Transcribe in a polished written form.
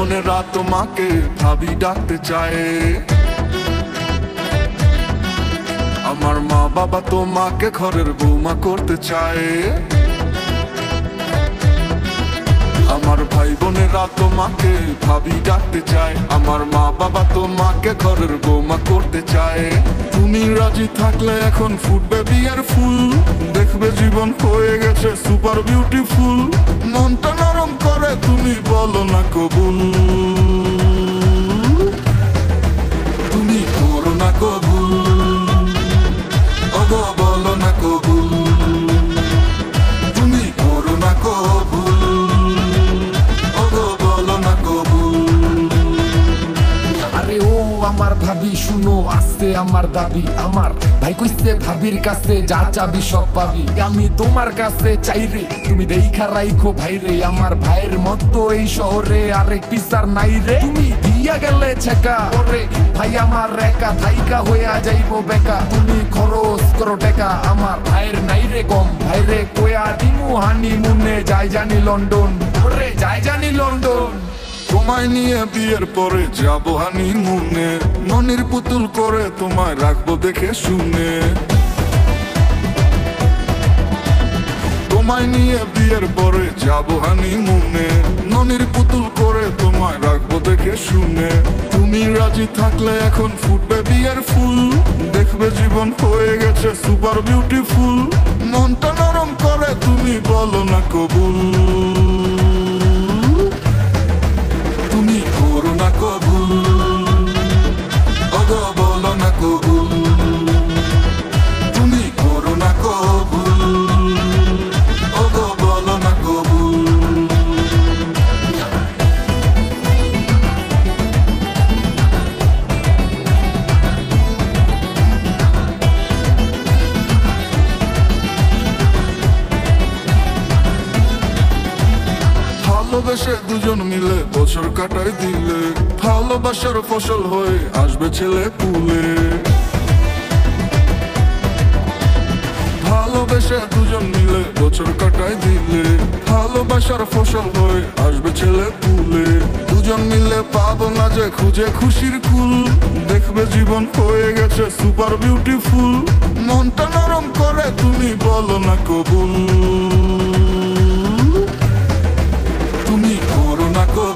বোনেরা তোমাকে ভাবি ডাকতে চায়। আমার মা বাবা তোমাকে ঘরের বৌমা করতে চায়। আমার ভাই বোনেরা তোমাকে ভাবি ডাকতে চায়। আমার মা বাবা তোমাকে ঘরের বৌমা করতে চায়। তুমি রাজি থাকলে এখন ফুটবে বিয়ের ফুল, দেখবে জীবন হয়ে গেছে সুপার বিউটিফুল। মনটা নরম করে তুমি বলো না কবুল, তুমি করো না কবুল, ওগো বলো না কবুল, তুমি করো না কবুল, ওগো বলো না কবুল। আরে ও আমার ভাবি শুনো আসছে আমার দাবি। আমার ভাই কইছে ভাবির কাছে যা চাবি সব পাবি। আমি তোমার কাছে চাই রে, তুমি দেখা রাইখো ভাই রে। আমার ভাইয়ের মতো এই শহরে আরেক পিসার নাই রে। তুমি দিয়া গেলে ছেকা ওরে ভাই আমার একা থাইকা হইয়া যাইবো বেকা। তুমি খরচ করো টাকা, আমার ভাইয়ের নাই রে কম। ভাই রে কয়া দিমু হানিমুনে যাই জানি লন্ডন, ওরে যাই জানি লন্ডন। তোমায় নিয়ে বিয়ের পরে যাবো হানিমুনে, মনির পুতুল করে তোমায় রাখবো দেখে শুনে। তোমায় নিয়ে বিয়ের পরে যাবো হানিমুনে, মনির পুতুল করে তোমায় রাখবো দেখে শুনে। তুমি রাজি থাকলে এখন ফুটবে বিয়ের ফুল, দেখবে জীবন হয়ে গেছে সুপার বিউটিফুল। মনটা নরম করে তুমি বলো না কবুল, তুমি করো না কবুল, ওগো বলো না কবুল, তুমি করো না কবুল, ওগো বলো না কবুল। ভালোবেসে দুজন মিলে বছর কাটাই দিলে, ভালোবাসার ফসল হয়ে আসবে ছেলে পুলে। ভালোবেসে দুজন মিলে বছর কাটাই দিলে, ভালোবাসার ফসল হয়ে আসবে ছেলে পুলে। দুজন মিলে পাবো না যে খুঁজে খুশির কুল, দেখবে জীবন হয়ে গেছে সুপার বিউটিফুল। মনটা নরম করে তুমি বলো না কবুল, তুমি করো না কবুল।